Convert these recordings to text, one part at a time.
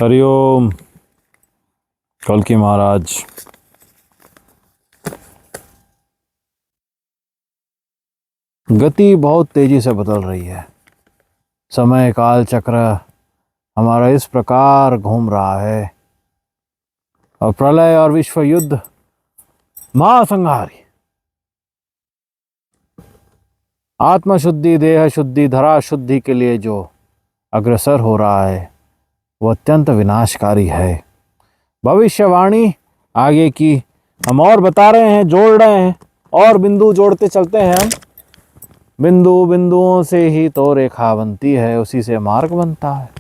हरिओम। कल्कि महाराज। गति बहुत तेजी से बदल रही है। समय काल चक्र हमारा इस प्रकार घूम रहा है और प्रलय और विश्व युद्ध महासंहारी आत्म शुद्धि, देह शुद्धि, धरा शुद्धि के लिए जो अग्रसर हो रहा है वो अत्यंत विनाशकारी है। भविष्यवाणी आगे की हम और बता रहे हैं, जोड़ रहे हैं और बिंदु जोड़ते चलते हैं हम। बिंदु बिंदुओं से ही तो रेखा बनती है, उसी से मार्ग बनता है।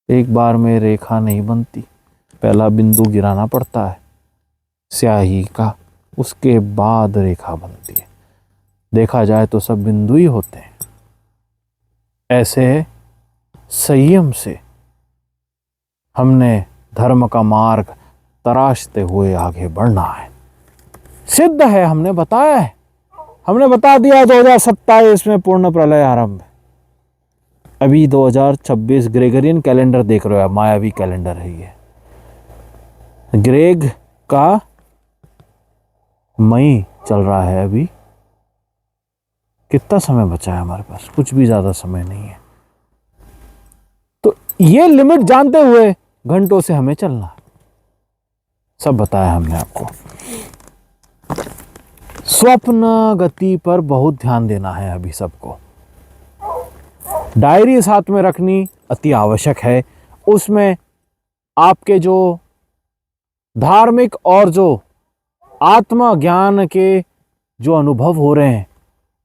एक बार में रेखा नहीं बनती, पहला बिंदु गिराना पड़ता है स्याही का, उसके बाद रेखा बनती है। देखा जाए तो सब बिंदु ही होते हैं। ऐसे संयम से हमने धर्म का मार्ग तराशते हुए आगे बढ़ना है। सिद्ध है, हमने बताया है, हमने बता दिया 2027 में पूर्ण प्रलय आरंभ। अभी 2026 ग्रेगरियन कैलेंडर देख रहे हो, मायावी कैलेंडर है ये। ग्रेग का मई चल रहा है अभी। कितना समय बचा है हमारे पास? कुछ भी ज्यादा समय नहीं है। तो ये लिमिट जानते हुए घंटों से हमें चलना है। सब बताया हमने आपको। स्वप्न गति पर बहुत ध्यान देना है अभी सबको। डायरी साथ में रखनी अति आवश्यक है। उसमें आपके जो धार्मिक और जो आत्मा ज्ञान के जो अनुभव हो रहे हैं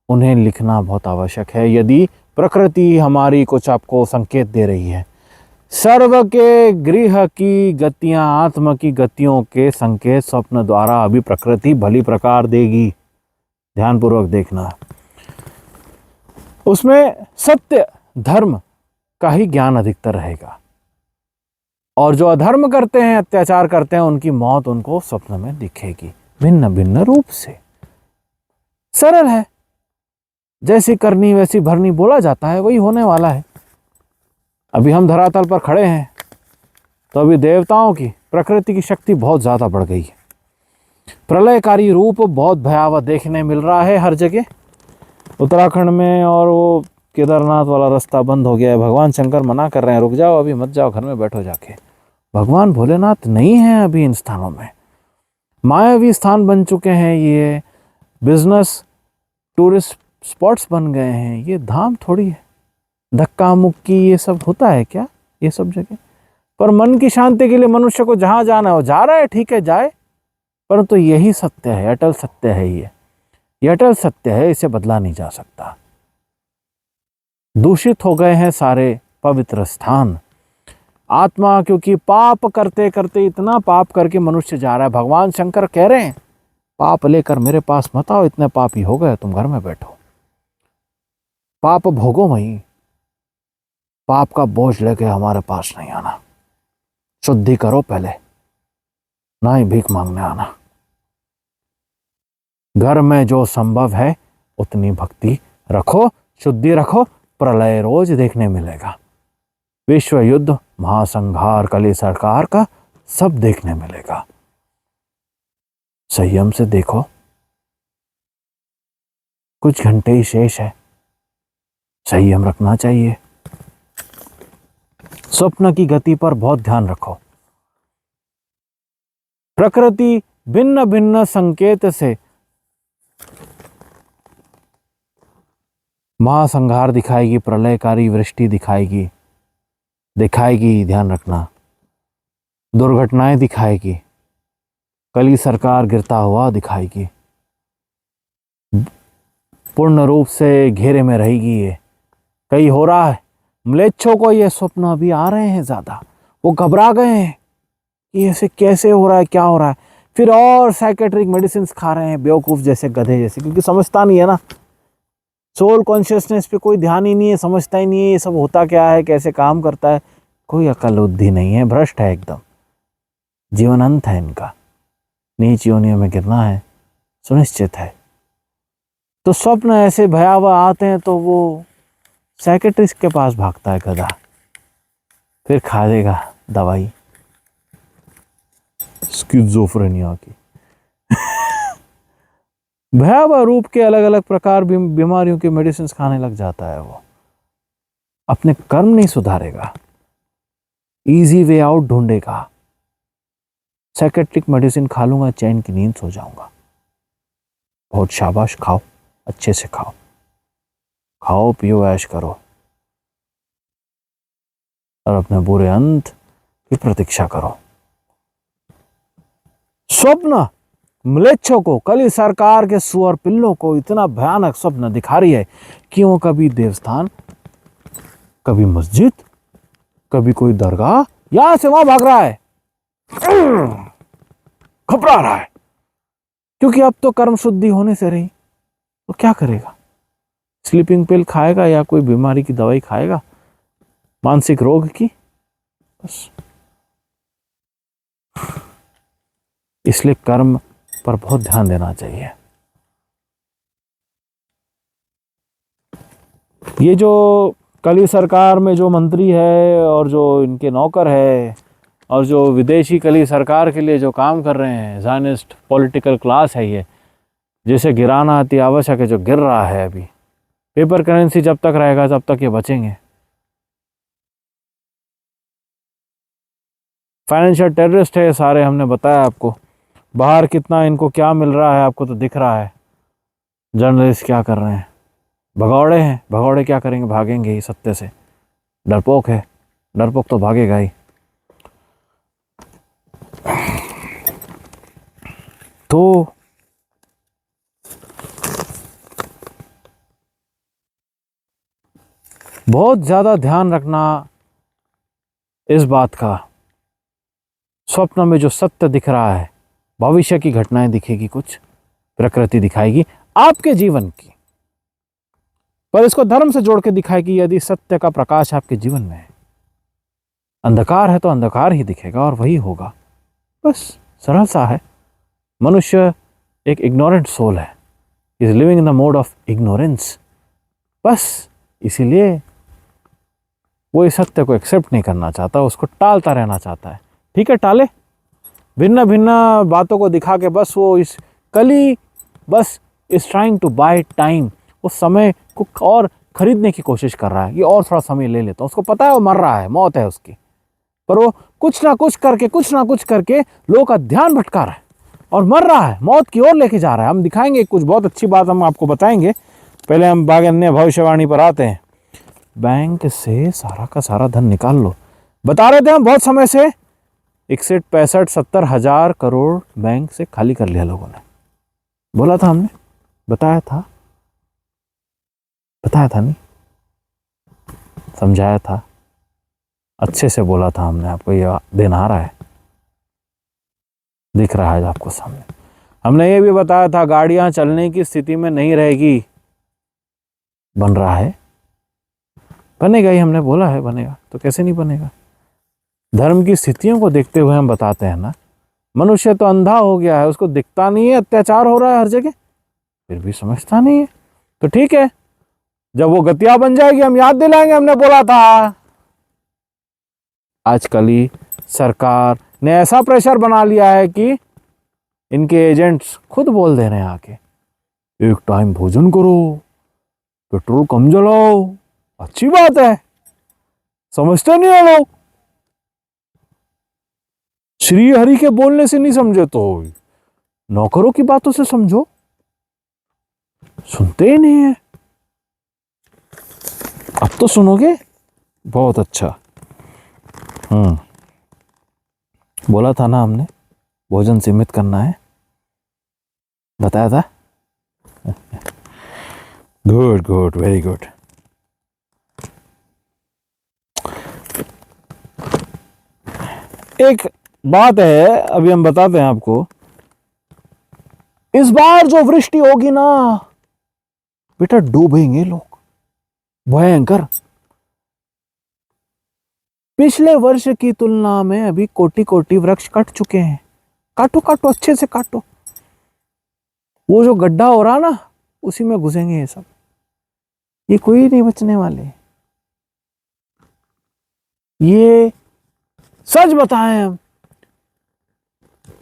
उन्हें लिखना बहुत आवश्यक है। यदि प्रकृति हमारी कुछ आपको संकेत दे रही है, सर्व के गृह की गतियां, आत्मा की गतियों के संकेत स्वप्न द्वारा अभी प्रकृति भली प्रकार देगी। ध्यानपूर्वक देखना। उसमें सत्य धर्म का ही ज्ञान अधिकतर रहेगा और जो अधर्म करते हैं, अत्याचार करते हैं, उनकी मौत उनको स्वप्न में दिखेगी भिन्न भिन्न रूप से। सरल है, जैसी करनी वैसी भरनी बोला जाता है, वही होने वाला है। अभी हम धरातल पर खड़े हैं तो अभी देवताओं की, प्रकृति की शक्ति बहुत ज्यादा बढ़ गई है। प्रलयकारी रूप बहुत भयावह देखने मिल रहा है हर जगह। उत्तराखंड में और वो केदारनाथ वाला रास्ता बंद हो गया है। भगवान शंकर मना कर रहे हैं, रुक जाओ, अभी मत जाओ, घर में बैठो जाके। भगवान भोलेनाथ नहीं है अभी इन स्थानों में। मायावी स्थान बन चुके हैं ये, बिजनेस टूरिस्ट स्पॉट्स बन गए हैं। ये धाम थोड़ी है। धक्का मुक्की ये सब होता है क्या ये सब जगह? पर मन की शांति के लिए मनुष्य को जहां जाना हो जा रहा है, ठीक है जाए, परंतु यही सत्य है, अटल सत्य है। ये अटल सत्य है, इसे बदला नहीं जा सकता। दूषित हो गए हैं सारे पवित्र स्थान। आत्मा क्योंकि पाप करते करते इतना पाप करके मनुष्य जा रहा है। भगवान शंकर कह रहे हैं पाप लेकर मेरे पास मत आओ, इतने पापी हो गए, तुम घर में बैठो, पाप भोगो वहीं, पाप का बोझ लेके हमारे पास नहीं आना। शुद्धि करो पहले, ना ही भीख मांगने आना। घर में जो संभव है उतनी भक्ति रखो, शुद्धि रखो, प्रलय रोज देखने मिलेगा। विश्व युद्ध, महासंहार, कली सरकार का सब देखने मिलेगा। संयम से देखो, कुछ घंटे ही शेष है, संयम रखना चाहिए। स्वप्न की गति पर बहुत ध्यान रखो। प्रकृति भिन्न भिन्न संकेत से महासंहार दिखाएगी, प्रलयकारी वृष्टि दिखाएगी, ध्यान रखना। दुर्घटनाएं दिखाएगी, कली सरकार गिरता हुआ दिखाएगी, पूर्ण रूप से घेरे में रहेगी। ये कहीं हो रहा है, म्लेच्छों को ये स्वप्न अभी आ रहे हैं ज्यादा, वो घबरा गए हैं कि ऐसे कैसे हो रहा है, क्या हो रहा है। फिर और साइकेट्रिक मेडिसिन खा रहे हैं बेवकूफ जैसे, गधे जैसे, क्योंकि समझता नहीं है ना। सोल कॉन्शियसनेस पे कोई ध्यान ही नहीं है, समझता ही नहीं है ये सब होता क्या है, कैसे काम करता है। कोई अकल बुद्धि नहीं है, भ्रष्ट है एकदम। जीवन अंत है इनका, नीच योनियों में गिरना है सुनिश्चित है। तो स्वप्न ऐसे भयावह आते हैं तो वो साइकेट्रिस्ट के पास भागता है गधा। फिर खा लेगा दवाई स्किज़ोफ्रेनिया की। भयावह रूप के अलग अलग प्रकार बीमारियों की मेडिसिन खाने लग जाता है वो। अपने कर्म नहीं सुधारेगा, इजी वे आउट ढूंढेगा। साइकेट्रिक मेडिसिन खा लूंगा, चैन की नींद सो जाऊंगा। बहुत शाबाश, खाओ, अच्छे से खाओ, खाओ पियो ऐश करो और अपने बुरे अंत की प्रतीक्षा करो। स्वप्न म्लेच्छों को, कली सरकार के सुअर पिल्लों को इतना भयानक स्वप्न दिखा रही है कि वो कभी देवस्थान, कभी मस्जिद, कभी कोई दरगाह, यहां से वहां भाग रहा है, घबरा रहा है, क्योंकि अब तो कर्म शुद्धि होने से रही। तो क्या करेगा? स्लीपिंग पिल खाएगा या कोई बीमारी की दवाई खाएगा, मानसिक रोग की, बस। इसलिए कर्म पर बहुत ध्यान देना चाहिए। ये जो कली सरकार में जो मंत्री है और जो इनके नौकर है और जो विदेशी कली सरकार के लिए जो काम कर रहे हैं, ज़ायनिस्ट पॉलिटिकल क्लास है ये, जिसे गिराना अति आवश्यक है, जो गिर रहा है अभी। पेपर करेंसी जब तक रहेगा तब तक ये बचेंगे। फाइनेंशियल टेररिस्ट है सारे, हमने बताया आपको। बाहर कितना इनको क्या मिल रहा है आपको तो दिख रहा है। जर्नलिस्ट क्या कर रहे हैं, भगौड़े हैं। भगौड़े क्या करेंगे? भागेंगे ही सत्य से। डरपोक है, डरपोक तो भागेगा ही। तो बहुत ज्यादा ध्यान रखना इस बात का। स्वप्न में जो सत्य दिख रहा है, भविष्य की घटनाएं दिखेगी, कुछ प्रकृति दिखाएगी आपके जीवन की, पर इसको धर्म से जोड़ के दिखाएगी। यदि सत्य का प्रकाश आपके जीवन में है, अंधकार है तो अंधकार ही दिखेगा और वही होगा। बस सरल सा है। मनुष्य एक इग्नोरेंट सोल है, is living in the mode of ignorance. बस इसीलिए वो इस सत्य को एक्सेप्ट नहीं करना चाहता, उसको टालता रहना चाहता है। ठीक है, टाले, भिन्न भिन्न बातों को दिखा के बस वो इस कली बस is trying to buy time. उस समय को और खरीदने की कोशिश कर रहा है कि और थोड़ा समय ले लेता हूँ। उसको पता है वो मर रहा है, मौत है उसकी, पर वो कुछ ना कुछ करके लोगों का ध्यान भटका रहा है और मर रहा है, मौत की ओर लेके जा रहा है। हम दिखाएंगे कुछ बहुत अच्छी बात, हम आपको बताएंगे। पहले हम भाग्य भविष्यवाणी पर आते हैं। बैंक से सारा का सारा धन निकाल लो, बता रहे थे हम बहुत समय से। 61, 65, 70 हजार करोड़ बैंक से खाली कर लिया लोगों ने। बोला था हमने, बताया था नहीं, समझाया था, अच्छे से बोला था हमने आपको। ये दिन आ रहा है, दिख रहा है आपको सामने। हमने ये भी बताया था गाड़ियां चलने की स्थिति में नहीं रहेगी, बन रहा है, बनेगा ही। हमने बोला है बनेगा, तो कैसे नहीं बनेगा? धर्म की स्थितियों को देखते हुए हम बताते हैं ना। मनुष्य तो अंधा हो गया है, उसको दिखता नहीं है अत्याचार हो रहा है हर जगह, फिर भी समझता नहीं है। तो ठीक है, जब वो गतियां बन जाएगी हम याद दिलाएंगे, हमने बोला था। आजकल ही सरकार ने ऐसा प्रेशर बना लिया है कि इनके एजेंट्स खुद बोल दे रहे हैं आके, एक टाइम भोजन करो, पेट्रोल कम जलाओ। अच्छी बात है, समझते नहीं है लोग। श्री हरि के बोलने से नहीं समझे तो नौकरों की बातों से समझो, सुनते ही नहीं है। अब तो सुनोगे, बहुत अच्छा। बोला था ना हमने, भोजन सीमित करना है, बताया था। Good good, very good. एक बात है, अभी हम बताते हैं आपको। इस बार जो वृष्टि होगी ना बेटा, डूबेंगे लोग, भयंकर। पिछले वर्ष की तुलना में अभी कोटि कोटि वृक्ष कट चुके हैं। काटो काटो, अच्छे से काटो। वो जो गड्ढा हो रहा ना, उसी में घुसेंगे ये सब, ये कोई नहीं बचने वाले। ये सच बताएं हम,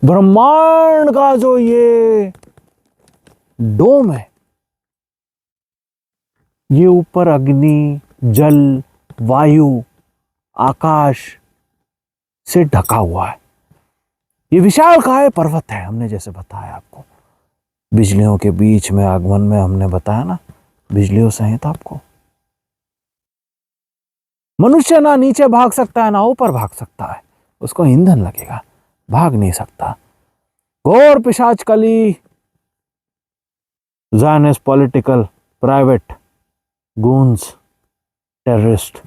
ब्रह्मांड का जो ये डोम है, ये ऊपर अग्नि, जल, वायु, आकाश से ढका हुआ है। ये विशालकाय पर्वत है, हमने जैसे बताया आपको। बिजलियों के बीच में आगमन में हमने बताया ना, बिजलियों सहित आपको। मनुष्य ना नीचे भाग सकता है ना ऊपर भाग सकता है, उसको ईंधन लगेगा, भाग नहीं सकता। घोर पिशाच कली, Zionist political private goons terrorist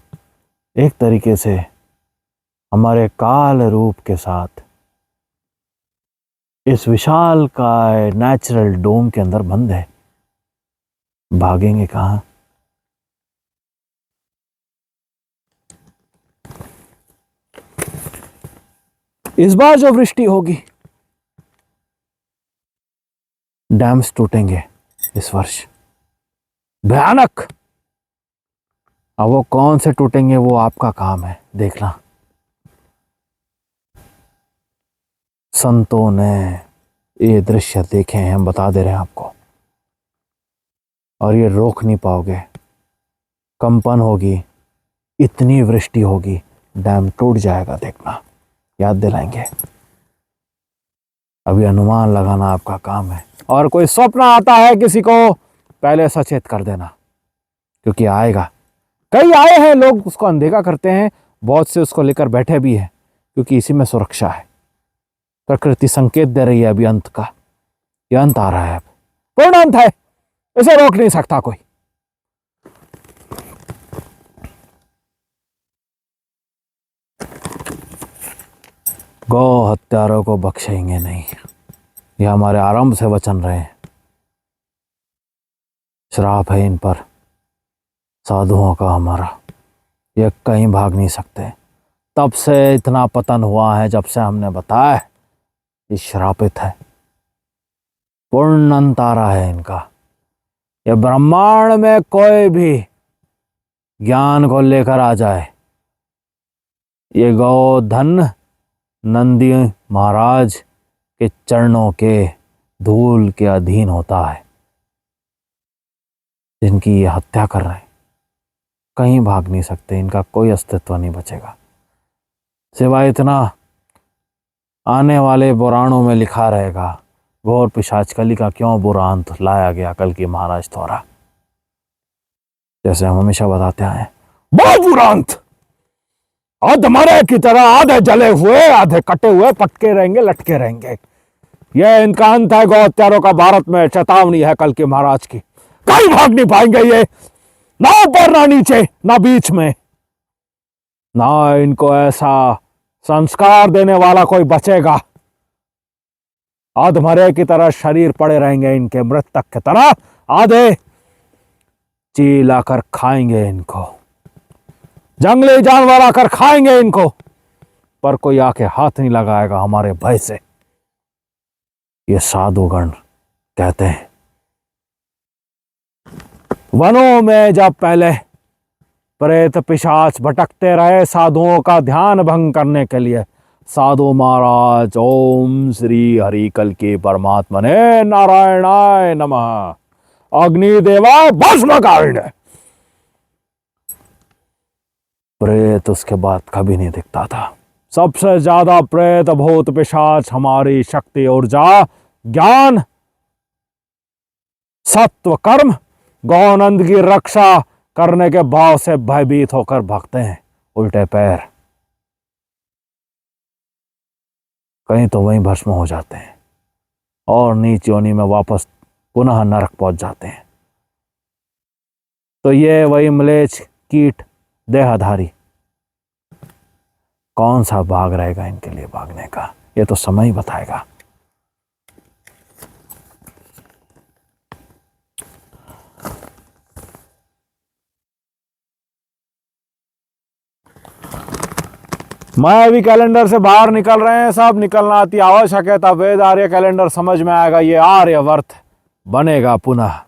एक तरीके से हमारे काल रूप के साथ इस विशाल का नेचुरल डोम के अंदर बंद है। भागेंगे कहां? इस बार जो वृष्टि होगी, डैम्स टूटेंगे इस वर्ष, भयानक। अब वो कौन से टूटेंगे वो आपका काम है देखना। संतों ने ये दृश्य देखे हैं, हम बता दे रहे हैं आपको, और ये रोक नहीं पाओगे। कंपन होगी, इतनी वृष्टि होगी, डैम टूट जाएगा, देखना, याद दिलाएंगे। अभी अनुमान लगाना आपका काम है, और कोई स्वप्न आता है किसी को, पहले सचेत कर देना, क्योंकि आएगा। कई आए हैं, लोग उसको अनदेखा करते हैं, बहुत से उसको लेकर बैठे भी हैं, क्योंकि इसी में सुरक्षा है। प्रकृति संकेत दे रही है अभी अंत का, ये अंत आ रहा है, अब पूर्ण अंत है, इसे रोक नहीं सकता कोई। गौ हत्यारों को बख्शेंगे नहीं, ये हमारे आरंभ से वचन रहे हैं। श्राप है इन पर, साधुओं का हमारा, ये कहीं भाग नहीं सकते। तब से इतना पतन हुआ है, जब से हमने बताया ये श्रापित है, पूर्ण अंत आ रहा है इनका। ये ब्रह्मांड में कोई भी ज्ञान को लेकर आ जाए, ये गोधन नंदी महाराज के चरणों के धूल के अधीन होता है। जिनकी ये हत्या कर रहे हैं, कहीं भाग नहीं सकते, इनका कोई अस्तित्व नहीं बचेगा, सिवाय इतना आने वाले पुराणों में लिखा रहेगा, घोर पिशाच कली का क्यों बुरा अंत लाया गया कल की महाराज द्वारा। जैसे हम हमेशा बताते आए, बहुत बुरा अंत, अधमरे की तरह आधे जले हुए आधे कटे हुए पटके रहेंगे, लटके रहेंगे। यह इनका अंत है, गौ हत्यारों का भारत में चेतावनी है कल की महाराज की। कहीं भाग नहीं पाएंगे ये, ना ऊपर ना नीचे ना बीच में, ना इनको ऐसा संस्कार देने वाला कोई बचेगा। अधमरे की तरह शरीर पड़े रहेंगे इनके, मृतक की तरह आधे चील आकर खाएंगे इनको, जंगली जानवर आकर खाएंगे इनको, पर कोई आके हाथ नहीं लगाएगा हमारे भय से। ये साधुगण कहते हैं, वनों में जब पहले प्रेत पिशाच भटकते रहे साधुओं का ध्यान भंग करने के लिए, साधु महाराज ओम श्री हरि कल के परमात्मा ने नारायणाय नमः अग्निदेवा भस्मकारिणे, प्रेत उसके बाद कभी नहीं दिखता था। सबसे ज्यादा प्रेत भूत पिशाच हमारी शक्ति, ऊर्जा, ज्ञान, सत्व, कर्म, गौनंद की रक्षा करने के भाव से भयभीत होकर भागते हैं उल्टे पैर, कहीं तो वहीं भस्म हो जाते हैं और नीच योनि में वापस पुनः नरक पहुंच जाते हैं। तो ये वही म्लेच्छ कीट देहधारी, कौन सा भाग रहेगा इनके लिए भागने का, ये तो समय ही बताएगा। मायावी कैलेंडर से बाहर निकल रहे हैं, सब निकलना अति आवश्यक है, तब वेद आर्य कैलेंडर समझ में आएगा, ये आर्यवर्त बनेगा पुनः।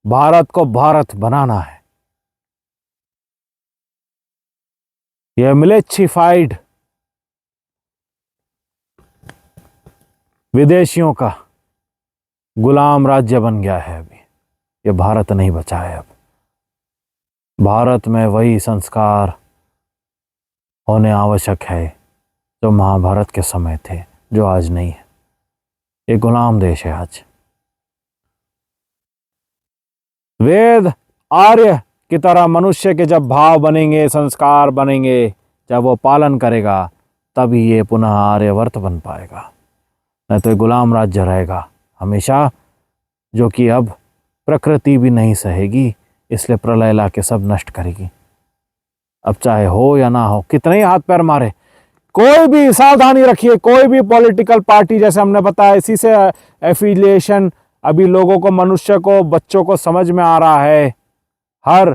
भारत को भारत बनाना है, यह मिलेच्छिफाइड विदेशियों का गुलाम राज्य बन गया है। अभी ये भारत नहीं बचा है। अब भारत में वही संस्कार होने आवश्यक है जो महाभारत के समय थे, जो आज नहीं है। ये गुलाम देश है आज। वेद आर्य की तरह मनुष्य के जब भाव बनेंगे, संस्कार बनेंगे, जब वो पालन करेगा, तभी ये पुनः आर्यवर्त बन पाएगा। नहीं तो ये गुलाम राज्य रहेगा हमेशा, जो कि अब प्रकृति भी नहीं सहेगी, इसलिए प्रलय ला के सब नष्ट करेगी। अब चाहे हो या ना हो, कितने ही हाथ पैर मारे, कोई भी सावधानी रखिए, कोई भी पॉलिटिकल पार्टी, जैसे हमने बताया, इसी से एफिलिएशन अभी लोगों को, मनुष्य को, बच्चों को समझ में आ रहा है, हर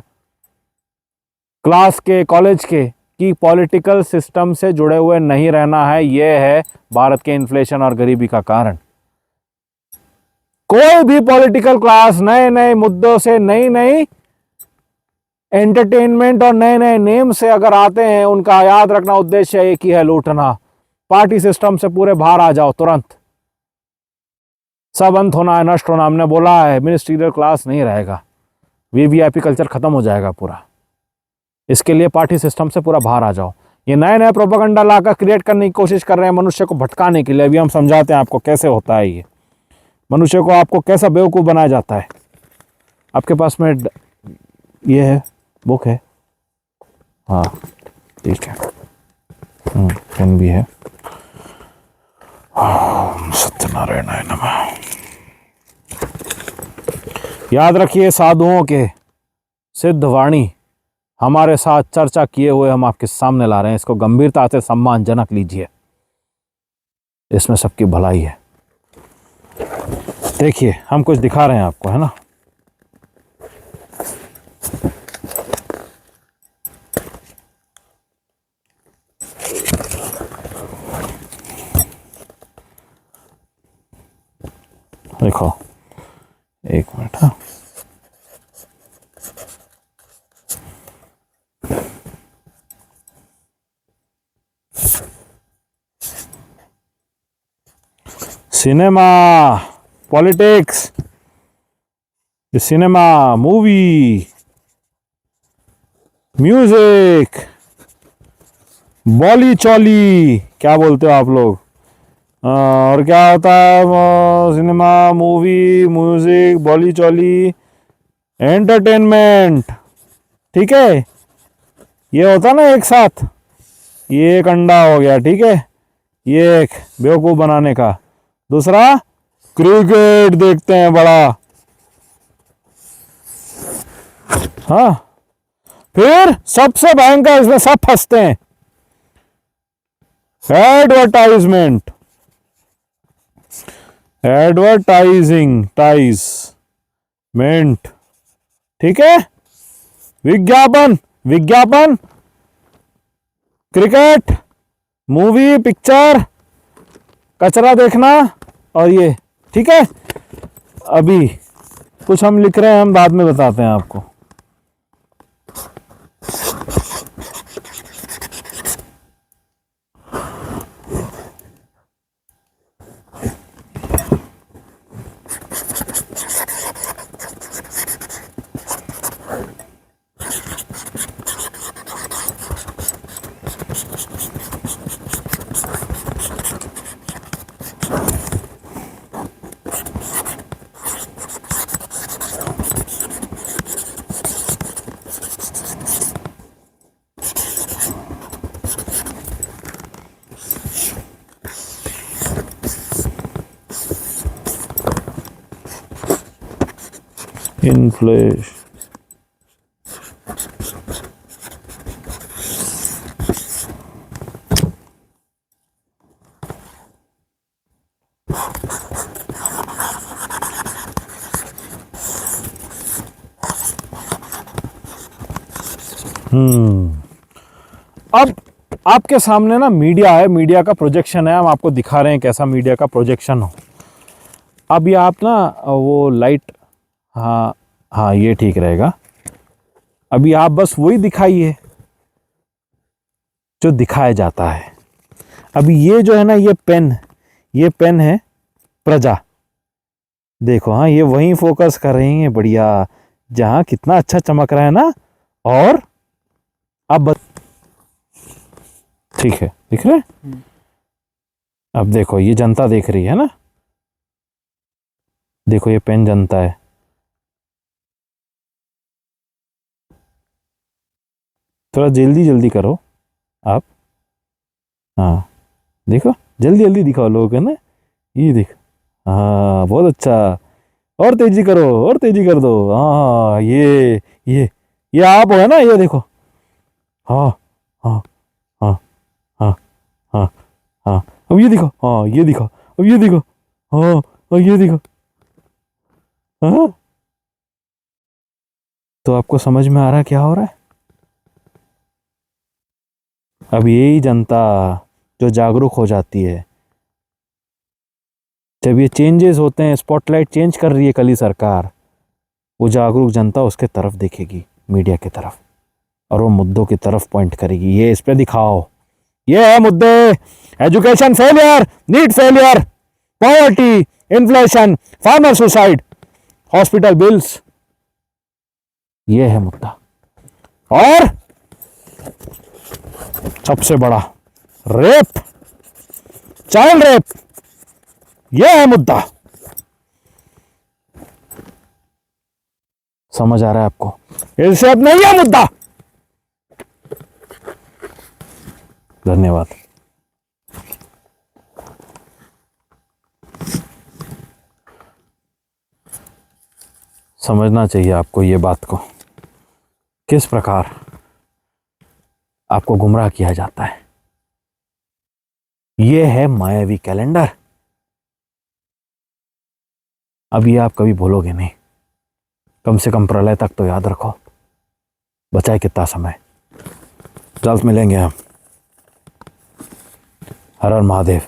क्लास के, कॉलेज के, कि पॉलिटिकल सिस्टम से जुड़े हुए नहीं रहना है। यह है भारत के इन्फ्लेशन और गरीबी का कारण। कोई भी पॉलिटिकल क्लास नए नए मुद्दों से, नई नई एंटरटेनमेंट और नए नए नेम से अगर आते हैं, उनका याद रखना उद्देश्य एक ही है, लूटना। पार्टी सिस्टम से पूरे बाहर आ जाओ तुरंत, सब अंत होना है, नष्ट होना। हमने बोला है मिनिस्ट्रियल क्लास नहीं रहेगा, वीवीआईपी कल्चर खत्म हो जाएगा पूरा। इसके लिए पार्टी सिस्टम से पूरा बाहर आ जाओ। ये नए नए प्रोपेगेंडा लाकर क्रिएट करने की कोशिश कर रहे हैं मनुष्य को भटकाने के लिए। अभी हम समझाते हैं आपको कैसे होता है ये, मनुष्य को आपको कैसा बेवकूफ़ बनाया जाता है। आपके पास में ये है, बुक है, हाँ ठीक है, पेन भी है। सत्यनारायणाय नमः। याद रखिए, साधुओं के सिद्ध वाणी हमारे साथ चर्चा किए हुए हम आपके सामने ला रहे हैं। इसको गंभीरता से सम्मानजनक लीजिए, इसमें सबकी भलाई है। देखिए हम कुछ दिखा रहे हैं आपको, है ना। देखो, एक मिनट, हाँ, cinema, politics, cinema, movie, music, बॉली चौली, क्या बोलते हो आप लोग, और क्या होता है, सिनेमा, मूवी, म्यूजिक, बॉली चौली, एंटरटेनमेंट, ठीक है। ये होता ना एक साथ, ये एक अंडा हो गया, ठीक है, ये एक बेवकूफ बनाने का। दूसरा, क्रिकेट देखते हैं बड़ा, हाँ। फिर सबसे भयंकर, इसमें सब फंसते हैं, एडवर्टाइजमेंट, एडवर्टाइजिंग, टाइजमेंट, ठीक है, विज्ञापन, विज्ञापन, क्रिकेट, मूवी, पिक्चर, कचरा देखना, और ये, ठीक है। अभी कुछ हम लिख रहे हैं, हम बाद में बताते हैं आपको। इन्फ्लेशन, अब आपके सामने ना मीडिया है, मीडिया का प्रोजेक्शन है, हम आपको दिखा रहे हैं कैसा मीडिया का प्रोजेक्शन हो। अब ये आप ना वो लाइट, हाँ हाँ ये ठीक रहेगा। अभी आप बस वही दिखाइए, जो दिखाया जाता है। अभी ये जो है ना, ये पेन है प्रजा। देखो, हाँ, ये वहीं फोकस कर रही है, बढ़िया, जहां कितना अच्छा चमक रहा है ना। और अब ठीक है, दिख रहा है। अब देखो, ये जनता देख रही है ना, देखो ये पेन जनता है। थोड़ा जल्दी जल्दी करो आप। हाँ, देखो, जल्दी जल्दी दिखाओ लोगों को ना, ये देख। हाँ, बहुत अच्छा। और तेजी करो, और तेजी कर दो। हाँ, ये आप हो, है ना, ये देखो। हाँ हाँ हाँ हाँ हाँ हाँ। अब ये दिखो, हाँ ये दिखो, अब ये दिखो, हाँ, और ये दिखो। हाँ, तो आपको समझ में आ रहा है क्या हो रहा है? अब यही जनता जो जागरूक हो जाती है, जब ये चेंजेस होते हैं, स्पॉटलाइट चेंज कर रही है कल ही सरकार, वो जागरूक जनता उसके तरफ देखेगी, मीडिया की तरफ, और वो मुद्दों की तरफ पॉइंट करेगी। ये इस पे दिखाओ, ये है मुद्दे। Education failure, NEET failure, poverty, inflation, farmer suicide, hospital bills, ये है मुद्दा। और सबसे बड़ा रेप, चाइल्ड रेप, यह है मुद्दा। समझ आ रहा है आपको? इससे अब नहीं है मुद्दा। धन्यवाद। समझना चाहिए आपको ये बात को, किस प्रकार आपको गुमराह किया जाता है। ये है मायावी कैलेंडर। अब ये आप कभी भूलोगे नहीं, कम से कम प्रलय तक तो याद रखो। बचाए कितना समय। जल्द मिलेंगे हम। हर हर महादेव।